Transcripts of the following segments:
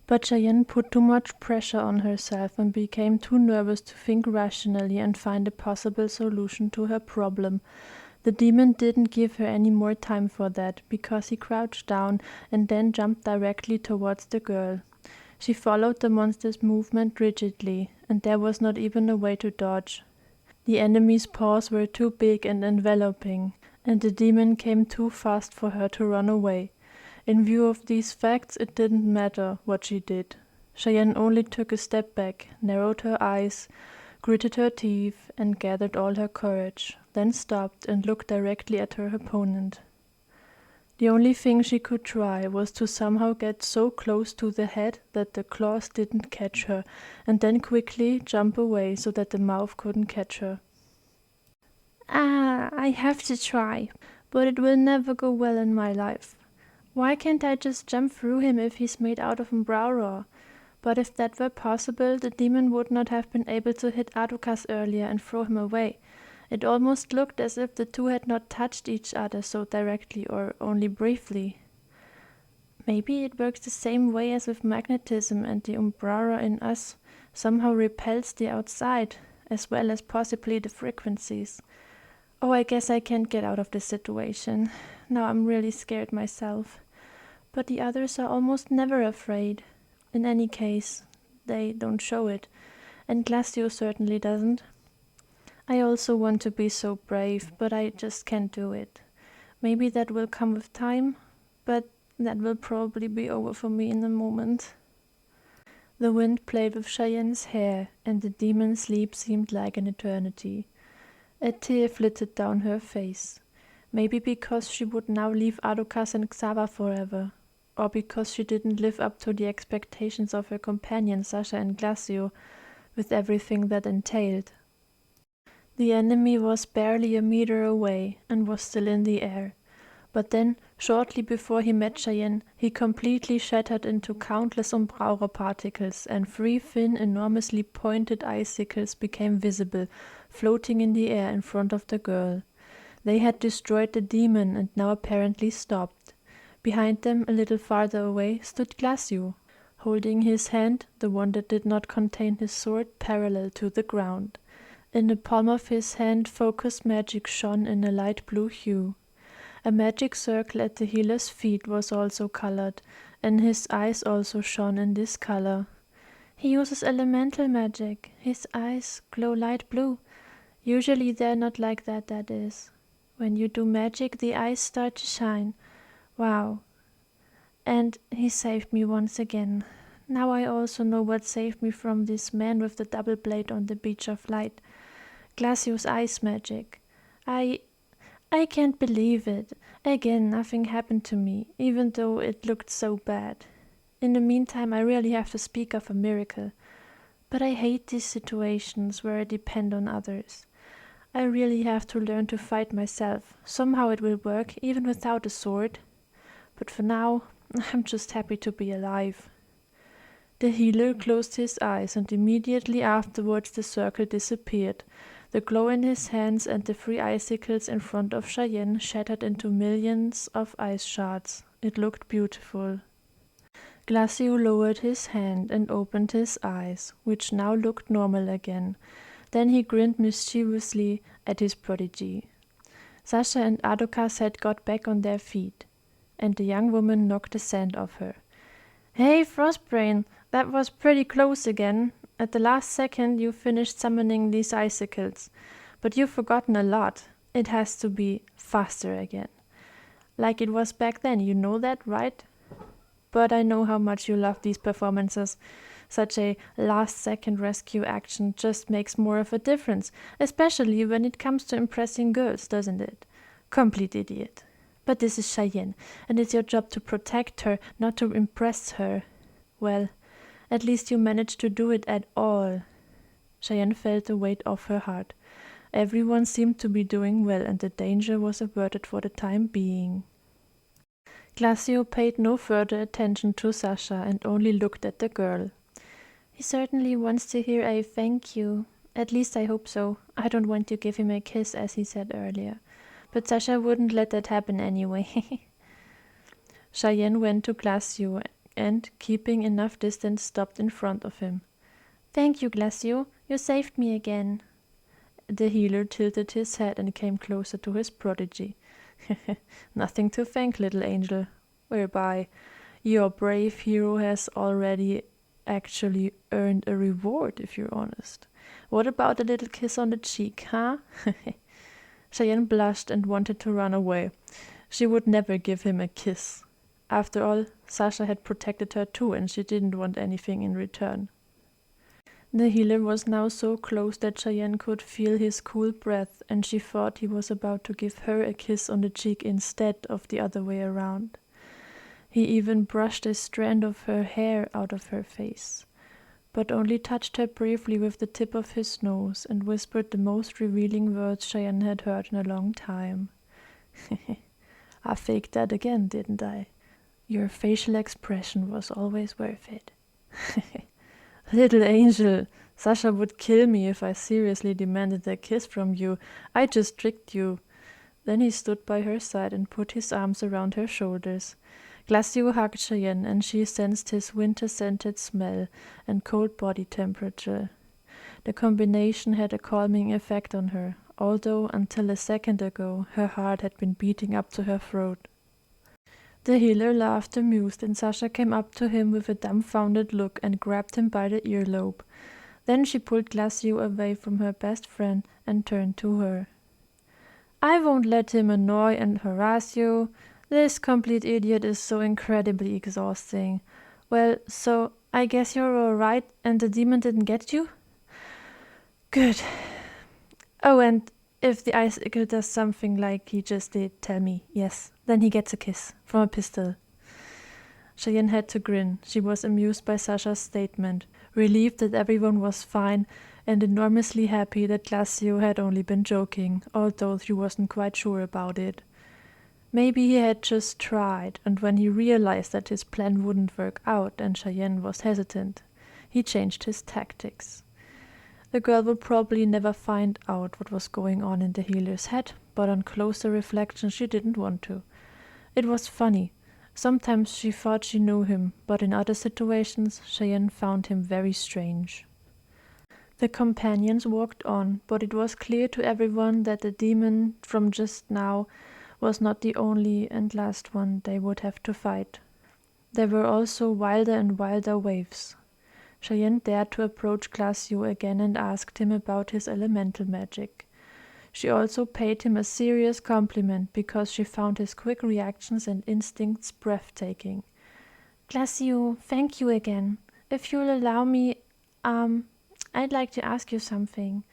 But Cheyenne put too much pressure on herself and became too nervous to think rationally and find a possible solution to her problem. The demon didn't give her any more time for that, because he crouched down and then jumped directly towards the girl. She followed the monster's movement rigidly, and there was not even a way to dodge. The enemy's paws were too big and enveloping, and the demon came too fast for her to run away. In view of these facts, it didn't matter what she did. Cheyenne only took a step back, narrowed her eyes, gritted her teeth, and gathered all her courage, then stopped and looked directly at her opponent. The only thing she could try was to somehow get so close to the head that the claws didn't catch her, and then quickly jump away so that the mouth couldn't catch her. I have to try, but it will never go well in my life. Why can't I just jump through him if he's made out of umbraura? But if that were possible, the demon would not have been able to hit Adukas earlier and throw him away. It almost looked as if the two had not touched each other so directly, or only briefly. Maybe it works the same way as with magnetism, and the umbraura in us somehow repels the outside, as well as possibly the frequencies. Oh, I guess I can't get out of this situation. Now I'm really scared myself. But the others are almost never afraid. In any case, they don't show it, and Glacio certainly doesn't. I also want to be so brave, but I just can't do it. Maybe that will come with time, but that will probably be over for me in a moment. The wind played with Cheyenne's hair, and the demon's sleep seemed like an eternity. A tear flitted down her face. Maybe because she would now leave Adukas and Xava forever, or because she didn't live up to the expectations of her companions Sasha and Glacio, with everything that entailed. The enemy was barely a meter away and was still in the air. But then, shortly before he met Cheyenne, he completely shattered into countless umbraura particles, and 3 thin, enormously pointed icicles became visible, floating in the air in front of the girl. They had destroyed the demon and now apparently stopped. Behind them, a little farther away, stood Glacio, holding his hand, the one that did not contain his sword, parallel to the ground. In the palm of his hand, focused magic shone in a light blue hue. A magic circle at the healer's feet was also colored, and his eyes also shone in this color. He uses elemental magic. His eyes glow light blue. Usually they're not like that, that is. When you do magic, the eyes start to shine. Wow. And he saved me once again. Now I also know what saved me from this man with the double blade on the beach of light. Glacio's ice magic. I can't believe it. Again, nothing happened to me, even though it looked so bad. In the meantime, I really have to speak of a miracle. But I hate these situations where I depend on others. I really have to learn to fight myself. Somehow it will work, even without a sword. But for now, I'm just happy to be alive. The healer closed his eyes, and immediately afterwards the circle disappeared. The glow in his hands and the 3 icicles in front of Cheyenne shattered into millions of ice shards. It looked beautiful. Glacio lowered his hand and opened his eyes, which now looked normal again. Then he grinned mischievously at his prodigy. Sasha and Adukas had got back on their feet, and the young woman knocked the sand off her. "Hey, Frostbrain, that was pretty close again. At the last second you finished summoning these icicles, but you've forgotten a lot. It has to be faster again. Like it was back then, you know that, right? But I know how much you love these performances. Such a last-second rescue action just makes more of a difference, especially when it comes to impressing girls, doesn't it? Complete idiot. But this is Cheyenne, and it's your job to protect her, not to impress her. Well, at least you managed to do it at all." Cheyenne felt the weight off her heart. Everyone seemed to be doing well, and the danger was averted for the time being. Glacio paid no further attention to Sasha and only looked at the girl. "He certainly wants to hear a thank you. At least I hope so. I don't want to give him a kiss, as he said earlier. But Sasha wouldn't let that happen anyway." Cheyenne went to Glacio, and, keeping enough distance, stopped in front of him. "Thank you, Glacio. You saved me again." The healer tilted his head and came closer to his prodigy. "Nothing to thank, little angel. Whereby, your brave hero has already actually earned a reward, if you're honest. What about a little kiss on the cheek, huh?" Cheyenne blushed and wanted to run away. She would never give him a kiss. After all, Sasha had protected her too, and she didn't want anything in return. The healer was now so close that Cheyenne could feel his cool breath, and she thought he was about to give her a kiss on the cheek instead of the other way around. He even brushed a strand of her hair out of her face, but only touched her briefly with the tip of his nose and whispered the most revealing words Cheyenne had heard in a long time. "I faked that again, didn't I? Your facial expression was always worth it." "Little angel, Sasha would kill me if I seriously demanded a kiss from you. I just tricked you." Then he stood by her side and put his arms around her shoulders. Glacio hugged Cheyenne, and she sensed his winter-scented smell and cold body temperature. The combination had a calming effect on her, although until a second ago her heart had been beating up to her throat. The healer laughed amused, and Sasha came up to him with a dumbfounded look and grabbed him by the earlobe. Then she pulled Glacio away from her best friend and turned to her. "I won't let him annoy and harass you. This complete idiot is so incredibly exhausting. Well, so I guess you're all right and the demon didn't get you? Good. Oh, and if the icicle does something like he just did, tell me. Yes, then he gets a kiss from a pistol." Cheyenne had to grin. She was amused by Sasha's statement, relieved that everyone was fine, and enormously happy that Glacio had only been joking, although she wasn't quite sure about it. Maybe he had just tried, and when he realized that his plan wouldn't work out and Cheyenne was hesitant, he changed his tactics. The girl would probably never find out what was going on in the healer's head, but on closer reflection she didn't want to. It was funny. Sometimes she thought she knew him, but in other situations Cheyenne found him very strange. The companions walked on, but it was clear to everyone that the demon from just now was not the only and last one they would have to fight. There were also wilder and wilder waves. Cheyenne dared to approach Glacio again and asked him about his elemental magic. She also paid him a serious compliment because she found his quick reactions and instincts breathtaking. "Glacio, thank you again. If you'll allow me, I'd like to ask you something.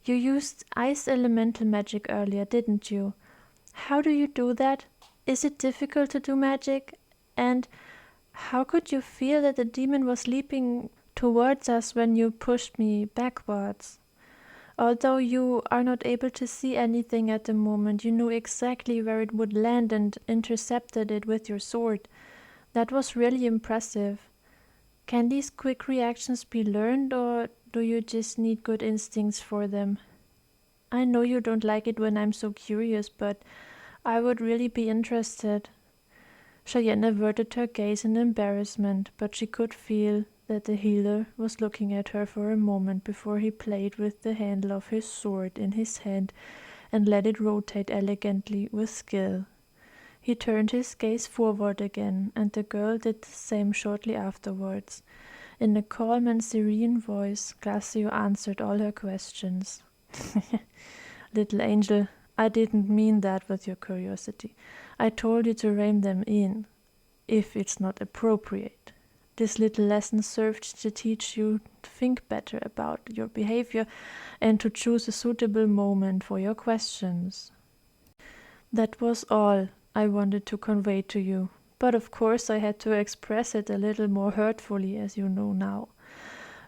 You used ice elemental magic earlier, didn't you? How do you do that? Is it difficult to do magic? And how could you feel that the demon was leaping towards us when you pushed me backwards? Although you are not able to see anything at the moment, you knew exactly where it would land and intercepted it with your sword. That was really impressive. Can these quick reactions be learned, or do you just need good instincts for them? I know you don't like it when I'm so curious, but I would really be interested." Cheyenne averted her gaze in embarrassment, but she could feel that the healer was looking at her for a moment before he played with the handle of his sword in his hand and let it rotate elegantly with skill. He turned his gaze forward again, and the girl did the same shortly afterwards. In a calm and serene voice, Glacio answered all her questions. "Little angel, I didn't mean that with your curiosity. I told you to rein them in, if it's not appropriate. This little lesson served to teach you to think better about your behavior and to choose a suitable moment for your questions. That was all I wanted to convey to you, but of course I had to express it a little more hurtfully, as you know now.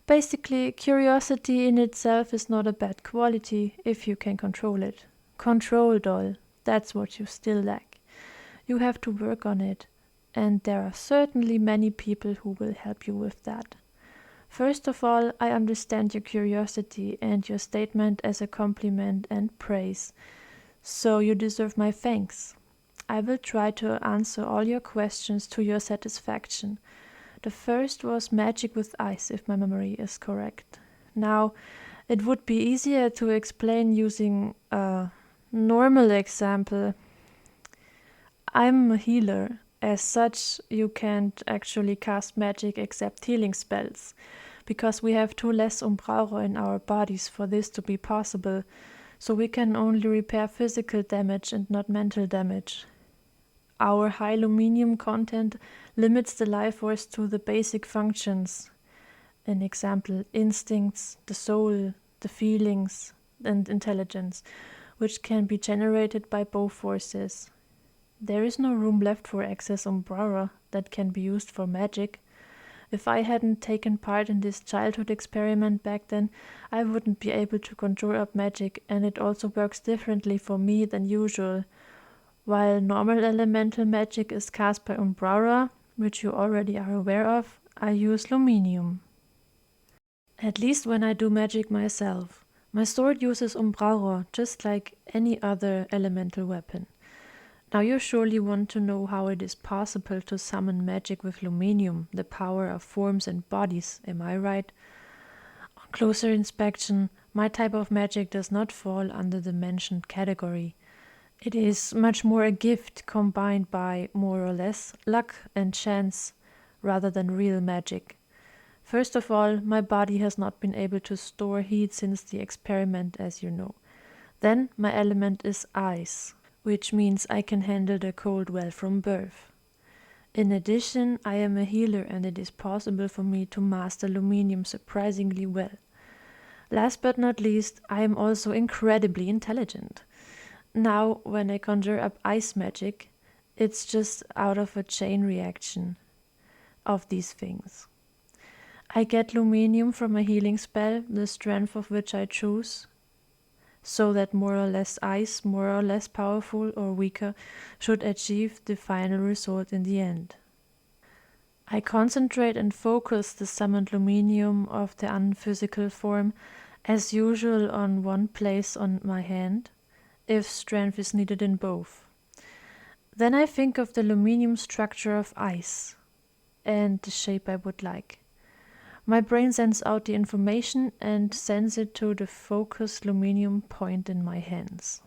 Basically, curiosity in itself is not a bad quality if you can control it. Control, doll, that's what you still lack. You have to work on it, and there are certainly many people who will help you with that. First of all, I understand your curiosity and your statement as a compliment and praise, so you deserve my thanks. I will try to answer all your questions to your satisfaction. The first was magic with ice, if my memory is correct. Now, it would be easier to explain using a normal example. I'm a healer. As such, you can't actually cast magic except healing spells, because we have two less Umbrauro in our bodies for this to be possible, so we can only repair physical damage and not mental damage. Our high luminium content limits the life force to the basic functions. An example, instincts, the soul, the feelings, and intelligence, which can be generated by both forces. There is no room left for excess Umbraura that can be used for magic. If I hadn't taken part in this childhood experiment back then, I wouldn't be able to conjure up magic, and it also works differently for me than usual. While normal elemental magic is cast by Umbraura, which you already are aware of, I use luminium. At least when I do magic myself. My sword uses Umbrauro, just like any other elemental weapon. Now you surely want to know how it is possible to summon magic with luminium, the power of forms and bodies, am I right? On closer inspection, my type of magic does not fall under the mentioned category. It is much more a gift combined by, more or less, luck and chance, rather than real magic. First of all, my body has not been able to store heat since the experiment, as you know. Then, my element is ice, which means I can handle the cold well from birth. In addition, I am a healer and it is possible for me to master luminium surprisingly well. Last but not least, I am also incredibly intelligent. Now, when I conjure up ice magic, it's just out of a chain reaction of these things. I get luminium from a healing spell, the strength of which I choose, so that more or less ice, more or less powerful or weaker, should achieve the final result in the end. I concentrate and focus the summoned luminium of the unphysical form, as usual, on one place on my hand, if strength is needed in both. Then I think of the luminium structure of ice and the shape I would like. My brain sends out the information and sends it to the focused luminium point in my hands.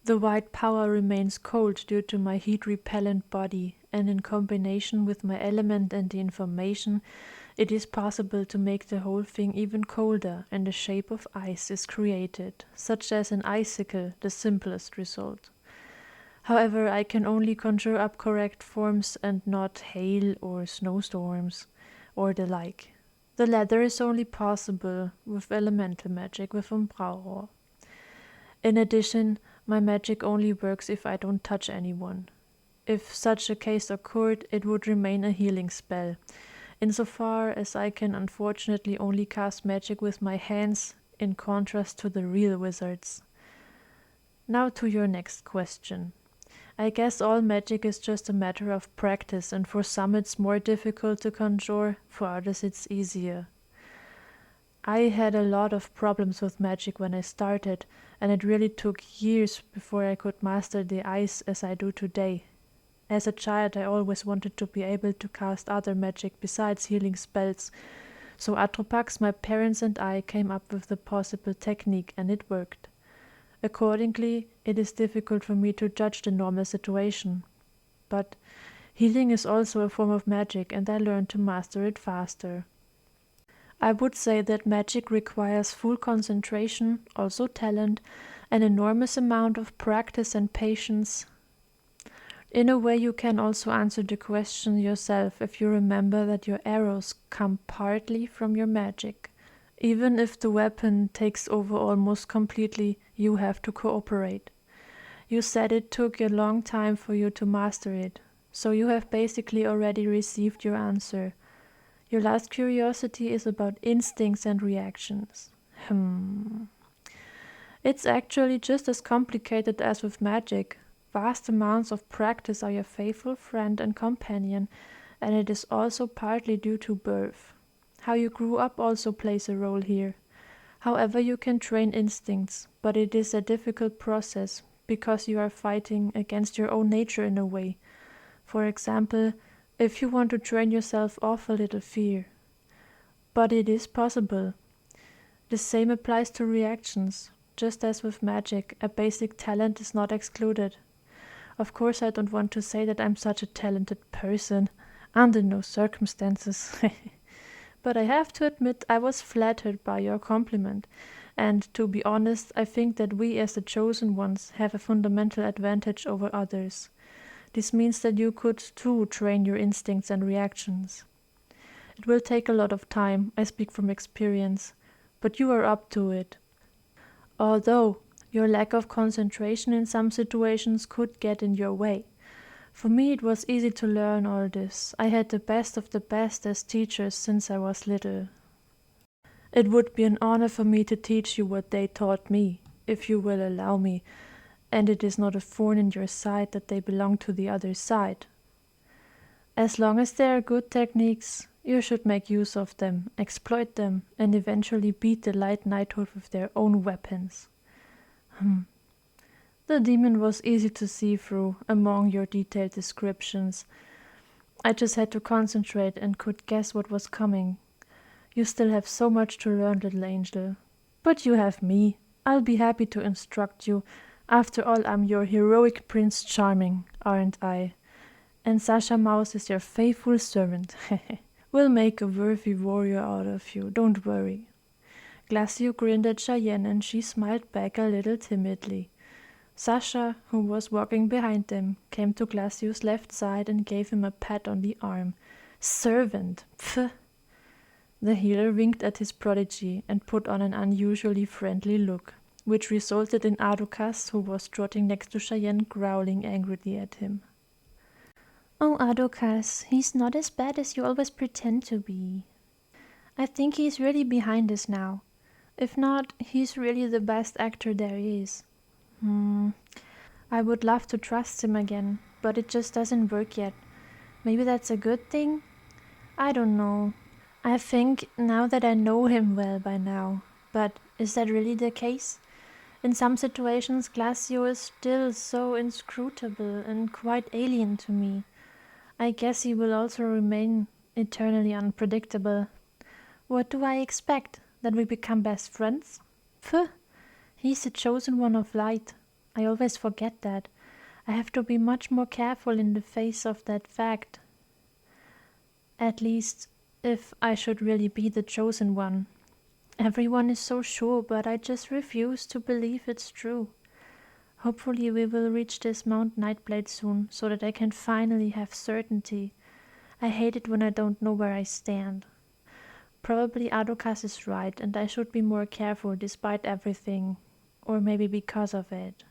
The white power remains cold due to my heat-repellent body, and in combination with my element and the information, it is possible to make the whole thing even colder, and the shape of ice is created, such as an icicle, the simplest result. However, I can only conjure up correct forms and not hail or snowstorms, or the like. The latter is only possible with elemental magic with Umbrauro. In addition, my magic only works if I don't touch anyone. If such a case occurred, it would remain a healing spell, insofar as I can unfortunately only cast magic with my hands, in contrast to the real wizards. Now to your next question. I guess all magic is just a matter of practice, and for some it's more difficult to conjure, for others it's easier. I had a lot of problems with magic when I started, and it really took years before I could master the ice as I do today. As a child, I always wanted to be able to cast other magic besides healing spells, so Atropax, my parents and I came up with the possible technique, and it worked. Accordingly, it is difficult for me to judge the normal situation. But healing is also a form of magic, and I learned to master it faster. I would say that magic requires full concentration, also talent, an enormous amount of practice and patience. In a way, you can also answer the question yourself if you remember that your arrows come partly from your magic. Even if the weapon takes over almost completely, you have to cooperate. You said it took a long time for you to master it, so you have basically already received your answer. Your last curiosity is about instincts and reactions. It's actually just as complicated as with magic. Vast amounts of practice are your faithful friend and companion, and it is also partly due to birth. How you grew up also plays a role here. However, you can train instincts, but it is a difficult process because you are fighting against your own nature in a way. For example, if you want to train yourself off a little fear. But it is possible. The same applies to reactions. Just as with magic, a basic talent is not excluded. Of course, I don't want to say that I'm such a talented person, under no circumstances. But I have to admit I was flattered by your compliment, and to be honest, I think that we as the chosen ones have a fundamental advantage over others. This means that you could too train your instincts and reactions. It will take a lot of time, I speak from experience, but you are up to it. Although your lack of concentration in some situations could get in your way. For me it was easy to learn all this. I had the best of the best as teachers since I was little. It would be an honor for me to teach you what they taught me, if you will allow me, and it is not a thorn in your side that they belong to the other side. As long as they are good techniques, you should make use of them, exploit them, and eventually beat the light knighthood with their own weapons. The demon was easy to see through among your detailed descriptions. I just had to concentrate and could guess what was coming. You still have so much to learn, little angel. But you have me. I'll be happy to instruct you. After all, I'm your heroic Prince Charming, aren't I? And Sasha Mouse is your faithful servant. We'll make a worthy warrior out of you, don't worry. Glacio grinned at Cheyenne and she smiled back a little timidly. Sasha, who was walking behind them, came to Glacio's left side and gave him a pat on the arm. Servant! Pfft! The healer winked at his prodigy and put on an unusually friendly look, which resulted in Adokas, who was trotting next to Cheyenne, growling angrily at him. Oh, Adokas, he's not as bad as you always pretend to be. I think he's really behind us now. If not, he's really the best actor there is. I would love to trust him again, but it just doesn't work yet. Maybe that's a good thing? I don't know. I think now that I know him well by now. But is that really the case? In some situations, Glacio is still so inscrutable and quite alien to me. I guess he will also remain eternally unpredictable. What do I expect? That we become best friends? Pfft! He's the chosen one of light. I always forget that. I have to be much more careful in the face of that fact. At least, if I should really be the chosen one. Everyone is so sure, but I just refuse to believe it's true. Hopefully we will reach this Mount Nightblade soon, so that I can finally have certainty. I hate it when I don't know where I stand. Probably Adokas is right, and I should be more careful despite everything. Or maybe because of it.